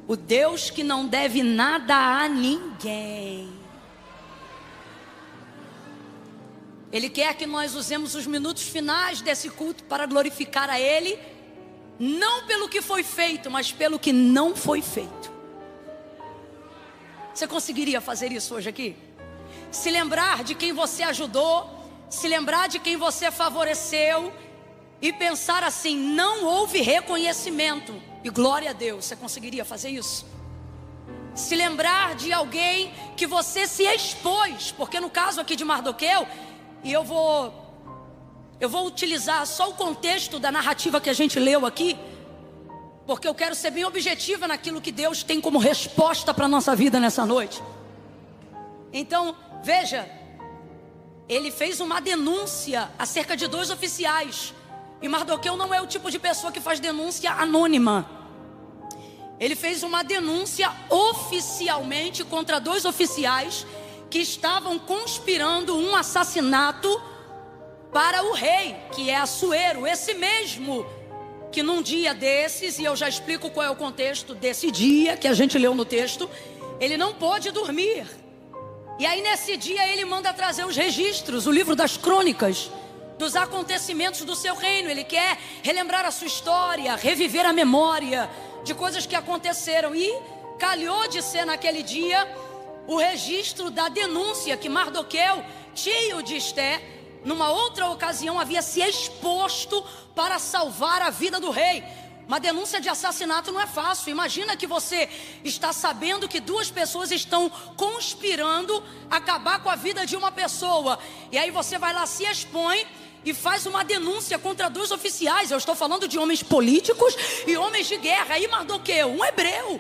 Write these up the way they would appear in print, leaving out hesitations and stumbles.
O Deus que não deve nada a ninguém. Ele quer que nós usemos os minutos finais desse culto para glorificar a Ele, não pelo que foi feito, mas pelo que não foi feito. Você conseguiria fazer isso hoje aqui? Se lembrar de quem você ajudou, se lembrar de quem você favoreceu e pensar assim: não houve reconhecimento, e glória a Deus. Você conseguiria fazer isso? Se lembrar de alguém que você se expôs, porque no caso aqui de Mardoqueu, e eu vou utilizar só o contexto da narrativa que a gente leu aqui, porque eu quero ser bem objetiva naquilo que Deus tem como resposta para a nossa vida nessa noite. Então, veja, ele fez uma denúncia acerca de 2 oficiais. E Mardoqueu não é o tipo de pessoa que faz denúncia anônima. Ele fez uma denúncia oficialmente contra 2 oficiais que estavam conspirando um assassinato para o rei, que é Assuero, esse mesmo que num dia desses, e eu já explico qual é o contexto desse dia que a gente leu no texto, ele não pôde dormir. E aí nesse dia ele manda trazer os registros, o livro das crônicas, dos acontecimentos do seu reino. Ele quer relembrar a sua história, reviver a memória de coisas que aconteceram. E calhou de ser naquele dia o registro da denúncia que Mardoqueu, tio de Esté, numa outra ocasião havia se exposto para salvar a vida do rei. Uma denúncia de assassinato não é fácil. Imagina que você está sabendo que 2 pessoas estão conspirando acabar com a vida de uma pessoa, e aí você vai lá, se expõe e faz uma denúncia contra 2 oficiais. Eu estou falando de homens políticos e homens de guerra. Aí Mardoqueu, um hebreu,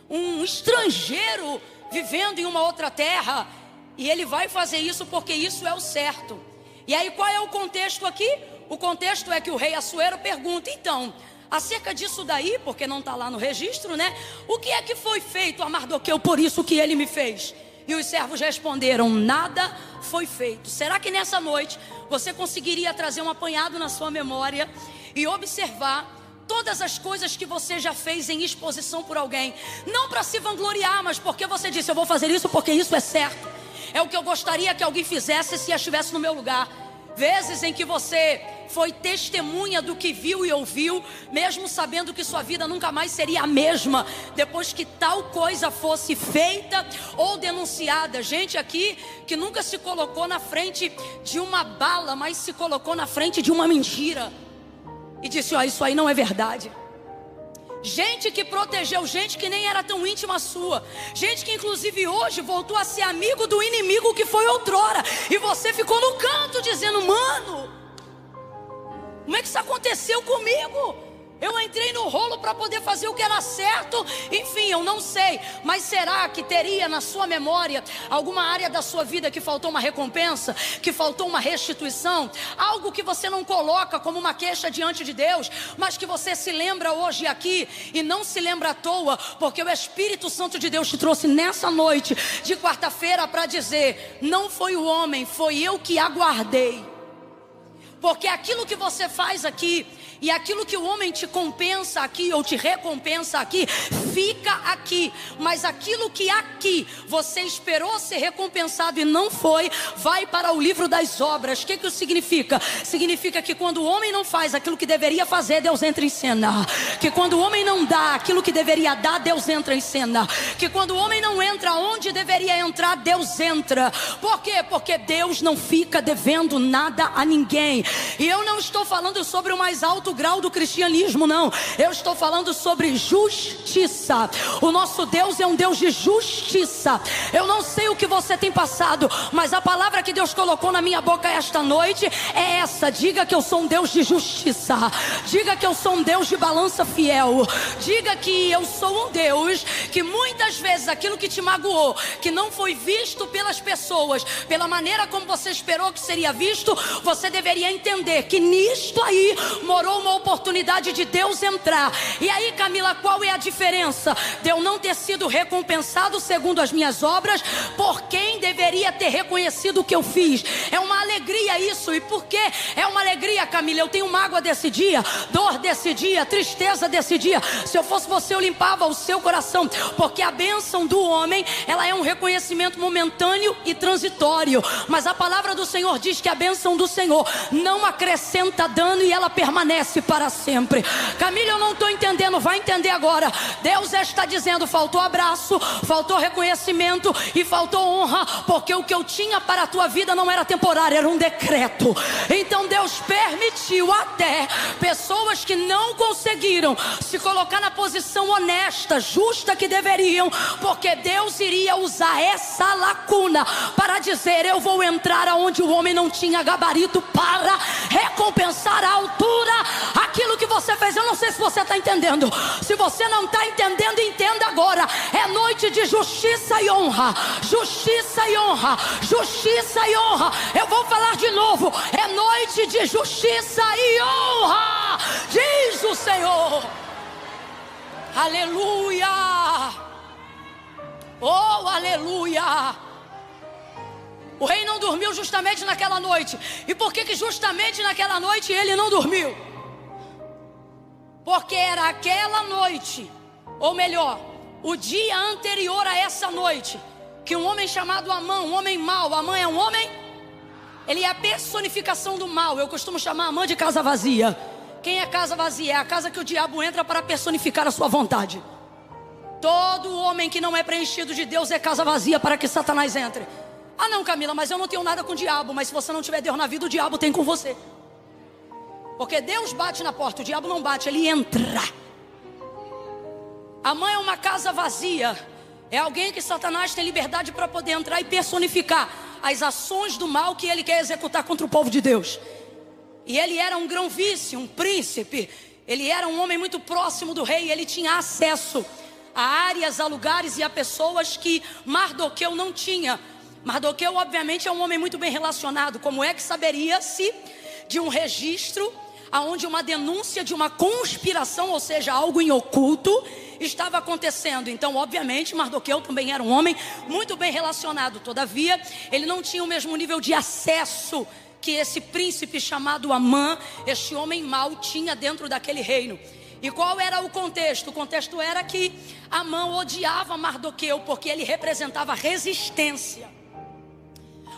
um estrangeiro vivendo em uma outra terra, e ele vai fazer isso porque isso é o certo. E aí qual é o contexto aqui? O contexto é que o rei Assuero pergunta: então, acerca disso daí, porque não está lá no registro, né? O que é que foi feito a Mardoqueu por isso que ele me fez? E os servos responderam: nada foi feito. Será que nessa noite você conseguiria trazer um apanhado na sua memória e observar todas as coisas que você já fez em exposição por alguém? Não para se vangloriar, mas porque você disse: eu vou fazer isso porque isso é certo, é o que eu gostaria que alguém fizesse se estivesse no meu lugar. Vezes em que você foi testemunha do que viu e ouviu, mesmo sabendo que sua vida nunca mais seria a mesma depois que tal coisa fosse feita ou denunciada. Gente aqui que nunca se colocou na frente de uma bala, mas se colocou na frente de uma mentira e disse: ó, isso aí não é verdade. Gente que protegeu gente que nem era tão íntima sua. Gente que inclusive hoje voltou a ser amigo do inimigo que foi outrora, e você ficou no canto dizendo: mano, como é que isso aconteceu comigo? Eu entrei no rolo para poder fazer o que era certo. Enfim, eu não sei. Mas será que teria na sua memória alguma área da sua vida que faltou uma recompensa, que faltou uma restituição? Algo que você não coloca como uma queixa diante de Deus, mas que você se lembra hoje aqui, e não se lembra à toa, porque o Espírito Santo de Deus te trouxe nessa noite de quarta-feira para dizer: não foi o homem, foi eu que aguardei. Porque aquilo que você faz aqui e aquilo que o homem te compensa aqui ou te recompensa aqui, fica aqui. Mas aquilo que aqui você esperou ser recompensado e não foi, vai para o livro das obras. O que isso significa? Significa que quando o homem não faz aquilo que deveria fazer, Deus entra em cena. Que quando o homem não dá aquilo que deveria dar, Deus entra em cena. Que quando o homem não entra onde deveria entrar, Deus entra. Por quê? Porque Deus não fica devendo nada a ninguém. E eu não estou falando sobre o mais alto grau do cristianismo, não. Eu estou falando sobre justiça. O nosso Deus é um Deus de justiça. Eu não sei o que você tem passado, mas a palavra que Deus colocou na minha boca esta noite é essa: diga que eu sou um Deus de justiça. Diga que eu sou um Deus de balança fiel. Diga que eu sou um Deus que muitas vezes aquilo que te magoou, que não foi visto pelas pessoas pela maneira como você esperou que seria visto, você deveria entender que nisto aí morou uma oportunidade de Deus entrar. E aí, Camila, qual é a diferença de eu não ter sido recompensado segundo as minhas obras por quem deveria ter reconhecido o que eu fiz? É uma alegria isso. E por que é uma alegria, Camila? Eu tenho mágoa desse dia, dor desse dia, tristeza desse dia. Se eu fosse você, eu limpava o seu coração, porque a bênção do homem, ela é um reconhecimento momentâneo e transitório, mas a palavra do Senhor diz que a bênção do Senhor não acrescenta dano e ela permanece para sempre. Camila, eu não estou entendendo, vai entender agora. Deus está dizendo: faltou abraço, faltou reconhecimento e faltou honra, porque o que eu tinha para a tua vida não era temporário, era um decreto. Então Deus permitiu até pessoas que não conseguiram se colocar na posição honesta, justa que deveriam, porque Deus iria usar essa lacuna para dizer: eu vou entrar aonde o homem não tinha gabarito, para recompensar a altura aquilo que você fez. Eu não sei se você está entendendo. Se você não está entendendo, entenda agora. É noite de justiça e honra. Justiça e honra. Justiça e honra. Eu vou falar de novo. É noite de justiça e honra, diz o Senhor. Aleluia. Oh, aleluia. O rei não dormiu justamente naquela noite. E por que justamente naquela noite ele não dormiu? Porque era aquela noite, ou melhor, o dia anterior a essa noite, que um homem chamado Amã, um homem mau. Amã é um homem, ele é a personificação do mal. Eu costumo chamar Amã de casa vazia. Quem é casa vazia? É a casa que o diabo entra para personificar a sua vontade. Todo homem que não é preenchido de Deus é casa vazia para que Satanás entre. Ah não, Camila, mas eu não tenho nada com o diabo. Mas se você não tiver Deus na vida, o diabo tem com você. Porque Deus bate na porta, o diabo não bate, ele entra. A mãe é uma casa vazia. É alguém que Satanás tem liberdade para poder entrar e personificar as ações do mal que ele quer executar contra o povo de Deus. E ele era um grão-vice, um príncipe. Ele era um homem muito próximo do rei. Ele tinha acesso a áreas, a lugares e a pessoas que Mardoqueu não tinha. Mardoqueu obviamente é um homem muito bem relacionado. Como é que saberia-se de um registro aonde uma denúncia de uma conspiração, ou seja, algo em oculto, estava acontecendo? Então obviamente Mardoqueu também era um homem muito bem relacionado. Todavia ele não tinha o mesmo nível de acesso que esse príncipe chamado Amã, este homem mau, tinha dentro daquele reino. E qual era o contexto? O contexto era que Amã odiava Mardoqueu porque ele representava resistência.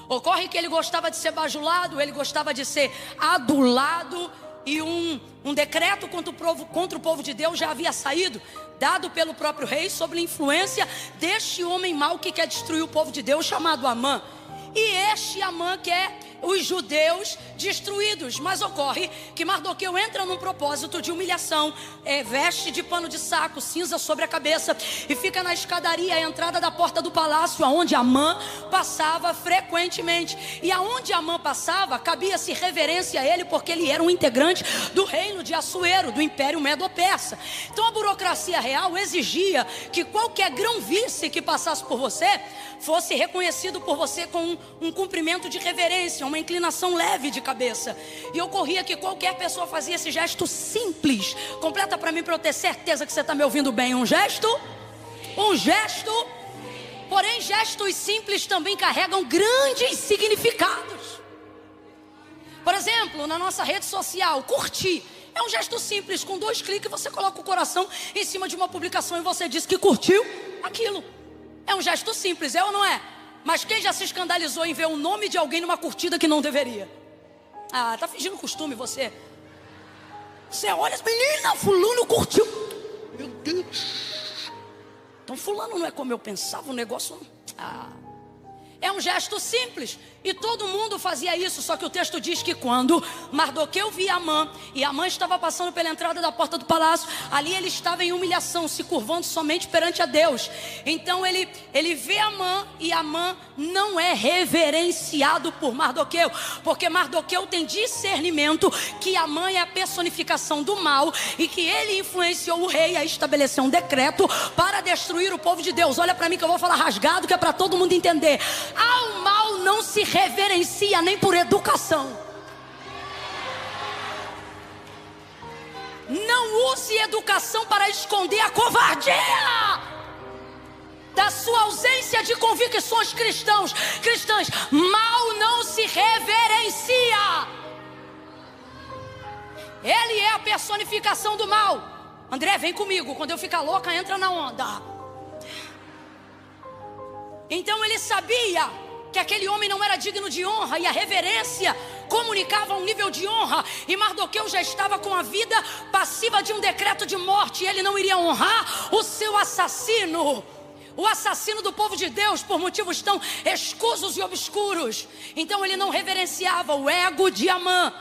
Ocorre que ele gostava de ser bajulado, ele gostava de ser adulado. E um decreto contra o povo de Deus já havia saído, dado pelo próprio rei, sob influência deste homem mau que quer destruir o povo de Deus, chamado Amã. E este Amã quer os judeus destruídos. Mas ocorre que Mardoqueu entra num propósito de humilhação, veste de pano de saco, cinza sobre a cabeça, e fica na escadaria, à entrada da porta do palácio, aonde Amã passava frequentemente. E aonde Amã passava, cabia-se reverência a ele, porque ele era um integrante do reino de Assuero, do Império Medo-Persa. Então a burocracia real exigia que qualquer grão-vice que passasse por você fosse reconhecido por você com um cumprimento de reverência, uma inclinação leve de cabeça. E ocorria que qualquer pessoa fazia esse gesto simples. Completa para mim, para eu ter certeza que você está me ouvindo bem. Um gesto. Porém, gestos simples também carregam grandes significados. Por exemplo, na nossa rede social, curtir é um gesto simples. Com 2 cliques você coloca o coração em cima de uma publicação e você diz que curtiu aquilo. É um gesto simples, é ou não é? Mas quem já se escandalizou em ver o nome de alguém numa curtida que não deveria? Ah, tá fingindo costume você. Você olha, menina, fulano curtiu. Meu Deus. Então fulano não é como eu pensava, o negócio não... É um gesto simples. E todo mundo fazia isso. Só que o texto diz que quando Mardoqueu via Amã, e Amã estava passando pela entrada da porta do palácio, ali ele estava em humilhação, se curvando somente perante a Deus. Então ele vê Amã, e Amã não é reverenciado por Mardoqueu, porque Mardoqueu tem discernimento que Amã é a personificação do mal, e que ele influenciou o rei a estabelecer um decreto para destruir o povo de Deus. Olha para mim que eu vou falar rasgado, que é para todo mundo entender. Ao mal não se reverencia nem por educação. Não use educação para esconder a covardia da sua ausência de convicções cristãs. Mal não se reverencia. Ele é a personificação do mal. André, vem comigo. Quando eu ficar louca, entra na onda. Então ele sabia que aquele homem não era digno de honra, e a reverência comunicava um nível de honra. E Mardoqueu já estava com a vida passiva de um decreto de morte, e ele não iria honrar o seu assassino, o assassino do povo de Deus, por motivos tão escusos e obscuros. Então ele não reverenciava. O ego de Amã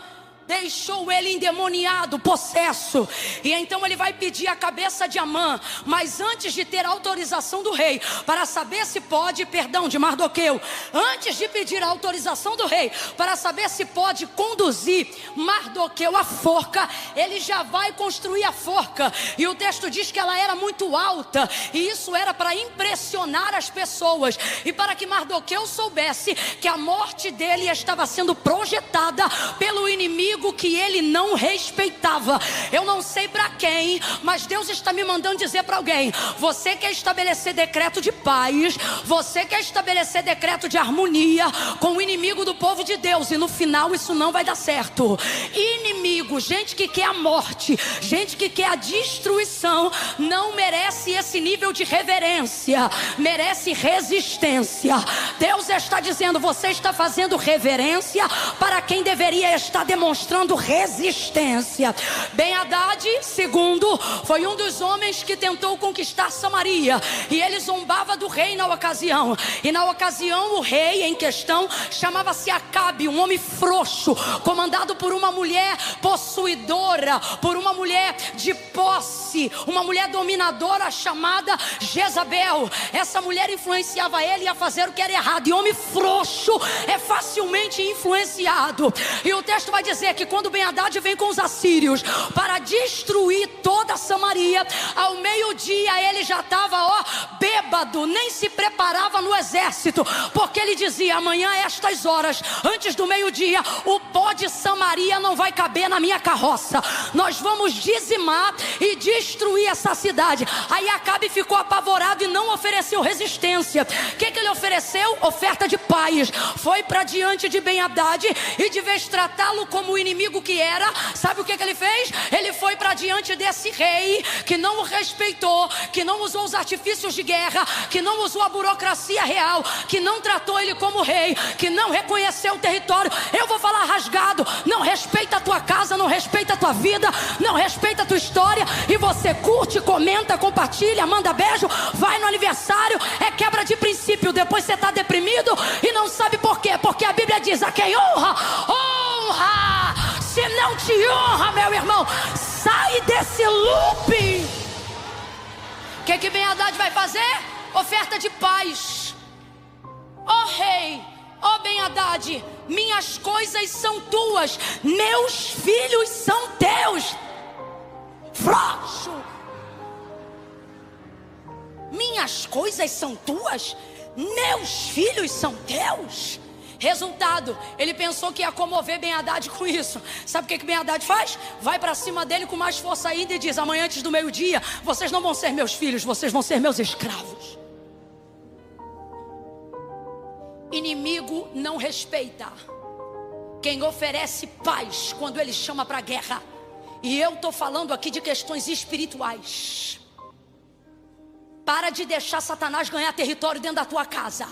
deixou ele endemoniado, possesso. E então ele vai pedir a cabeça de Amã. Mas antes de ter autorização do rei, para saber se pode, de Mardoqueu, antes de pedir a autorização do rei, para saber se pode conduzir Mardoqueu à forca, ele já vai construir a forca. E o texto diz que ela era muito alta, e isso era para impressionar as pessoas, e para que Mardoqueu soubesse que a morte dele estava sendo projetada pelo inimigo que ele não respeitava. Eu não sei para quem, mas Deus está me mandando dizer para alguém: você quer estabelecer decreto de paz, você quer estabelecer decreto de harmonia com o inimigo do povo de Deus, e no final isso não vai dar certo. Inimigo, gente que quer a morte, gente que quer a destruição, não merece esse nível de reverência, merece resistência. Deus está dizendo: você está fazendo reverência para quem deveria estar demonstrando resistência. Ben-Hadad, segundo, foi um dos homens que tentou conquistar Samaria, e ele zombava do rei na ocasião. E na ocasião o rei em questão chamava-se Acabe, um homem frouxo, comandado por uma mulher possuidora, por uma mulher de posse, uma mulher dominadora chamada Jezabel. Essa mulher influenciava ele a fazer o que era errado, e homem frouxo é facilmente influenciado. E o texto vai dizer que quando Ben-Hadad vem com os assírios para destruir toda Samaria, ao meio-dia ele já estava bêbado, nem se preparava no exército, porque ele dizia: amanhã a estas horas, antes do meio-dia, o pó de Samaria não vai caber na minha carroça, nós vamos dizimar e destruir essa cidade. Aí Acabe ficou apavorado e não ofereceu resistência. O que ele ofereceu? Oferta de paz. Foi para diante de Ben-Hadad, e de vez tratá-lo como inimigo que era, sabe o que ele fez? Ele foi para diante desse rei que não o respeitou, que não usou os artifícios de guerra, que não usou a burocracia real, que não tratou ele como rei, que não reconheceu o território. Eu vou falar rasgado: não respeita a tua casa, não respeita a tua vida, não respeita a tua história. E você curte, comenta, compartilha, manda beijo, vai no aniversário, é quebra de princípio. Depois você está deprimido e não sabe por quê, porque a Bíblia diz: a quem honra, honra. Se não te honra, meu irmão, sai desse loop. O que Ben-Hadad vai fazer? Oferta de paz. Rei, Ben-Hadad, minhas coisas são tuas, meus filhos são teus. Frouxo. Minhas coisas são tuas, meus filhos são teus. Resultado, ele pensou que ia comover Ben-Hadad com isso. Sabe o que Ben-Hadad faz? Vai para cima dele com mais força ainda e diz: amanhã antes do meio-dia, vocês não vão ser meus filhos, vocês vão ser meus escravos. Inimigo não respeita quem oferece paz quando ele chama para guerra. E eu estou falando aqui de questões espirituais. Para de deixar Satanás ganhar território dentro da tua casa.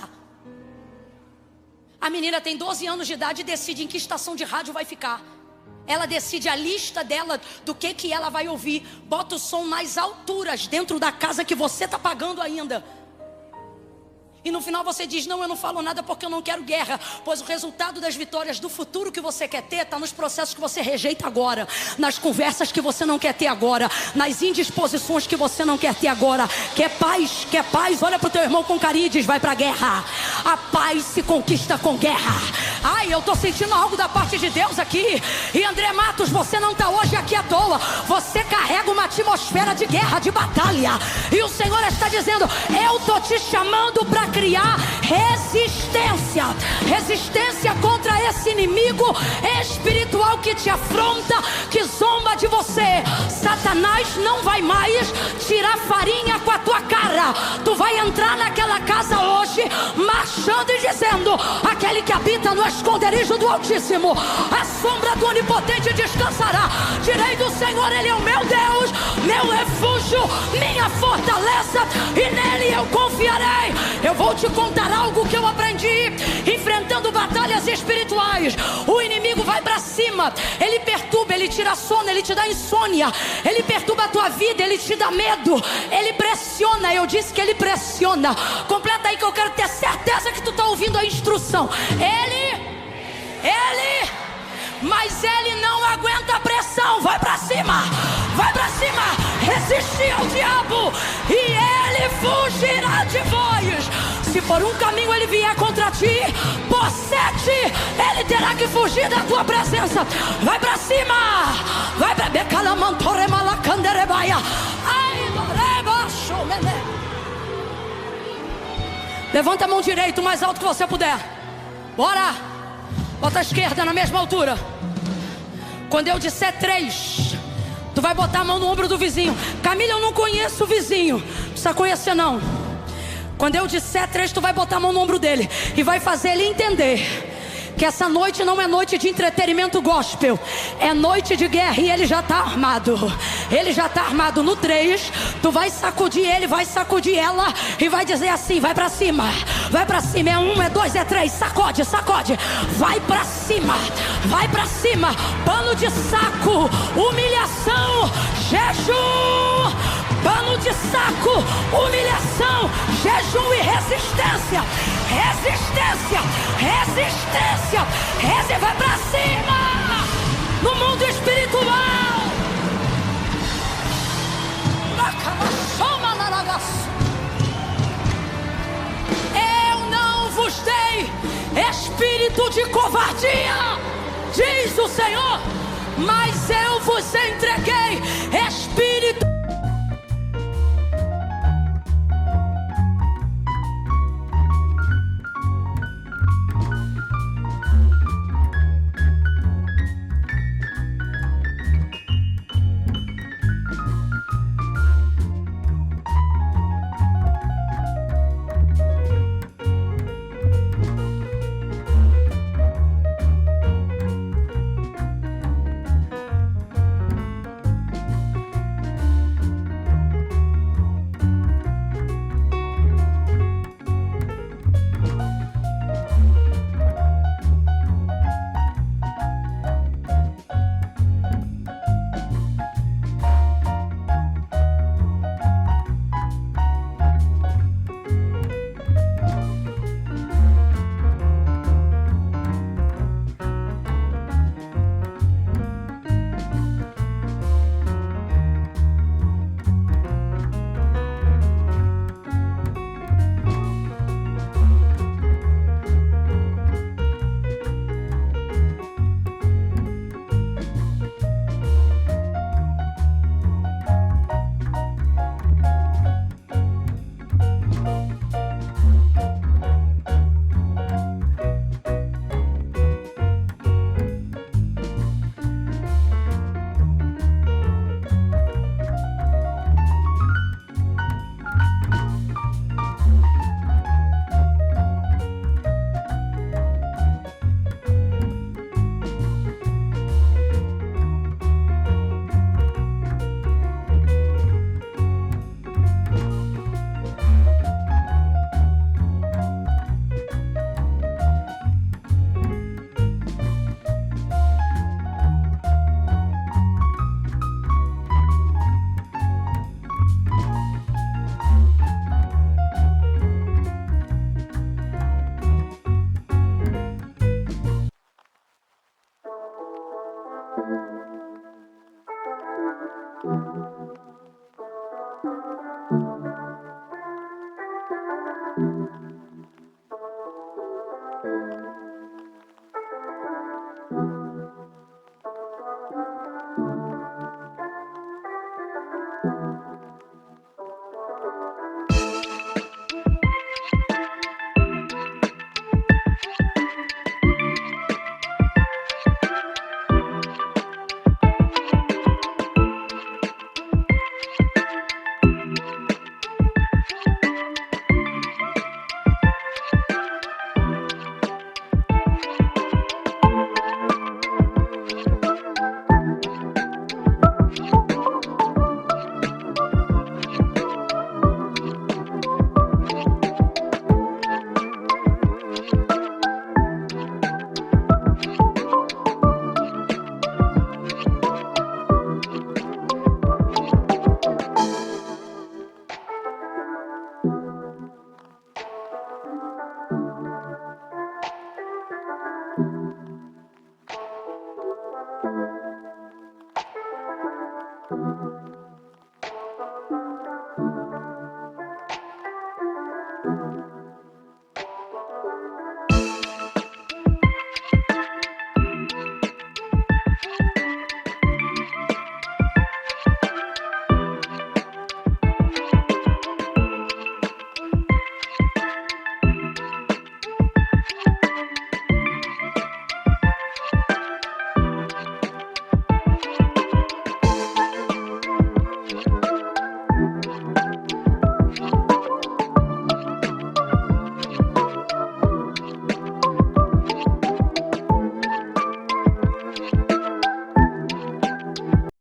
A menina tem 12 anos de idade e decide em que estação de rádio vai ficar. Ela decide a lista dela do que ela vai ouvir. Bota o som nas alturas dentro da casa que você está pagando ainda. E no final você diz: não, eu não falo nada porque eu não quero guerra. Pois o resultado das vitórias do futuro que você quer ter está nos processos que você rejeita agora, nas conversas que você não quer ter agora, nas indisposições que você não quer ter agora. Quer paz? Quer paz? Olha para o teu irmão com carinho e diz: vai para a guerra. A paz se conquista com guerra. Ai, eu estou sentindo algo da parte de Deus aqui. E André Matos, você não está hoje aqui à toa. Você carrega uma atmosfera de guerra, de batalha. E o Senhor está dizendo: eu estou te chamando para criar resistência. Resistência contra esse inimigo espiritual que te afronta, que zomba de você. Satanás não vai mais tirar farinha com a tua cara. Tu vai entrar naquela casa hoje marchando e dizendo: aquele que habita no esconderijo do Altíssimo, a sombra do Onipotente descansará. Direi do Senhor: Ele é o meu Deus, meu refúgio, minha fortaleza, e nele eu confiarei. Eu vou te contar algo que eu aprendi enfrentando batalhas espirituais. O inimigo vai para cima, ele perturba, ele tira sono, ele te dá insônia, ele perturba a tua vida, ele te dá medo, ele pressiona. Eu disse que ele pressiona. Completa aí que eu quero ter certeza que tu está ouvindo a instrução. Mas ele não aguenta a pressão. Vai pra cima, vai pra cima. Resistir ao diabo e ele fugirá de vós. Se por um caminho ele vier contra ti, por 7 ele terá que fugir da tua presença. Vai pra cima, vai pra Becalamantore Malacanderebaia. Ai, Doreba Shomene. Levanta a mão direita o mais alto que você puder. Bora. Bota a esquerda na mesma altura. Quando eu disser 3, tu vai botar a mão no ombro do vizinho. Camila, eu não conheço o vizinho. Não precisa conhecer não. Quando eu disser 3, tu vai botar a mão no ombro dele e vai fazer ele entender que essa noite não é noite de entretenimento gospel, é noite de guerra. E ele já está armado. Ele já está armado. No 3, tu vai sacudir ele, vai sacudir ela e vai dizer assim: vai pra cima, vai pra cima. É 1, é 2, é 3. Sacode, sacode. Vai pra cima, vai pra cima. Pano de saco, humilhação, jejum. Pano de saco, humilhação, jejum e resistência. Resistência, resistência, resistência. Vai pra cima. No mundo espiritual. Eu não vos dei espírito de covardia, diz o Senhor, mas eu vos entreguei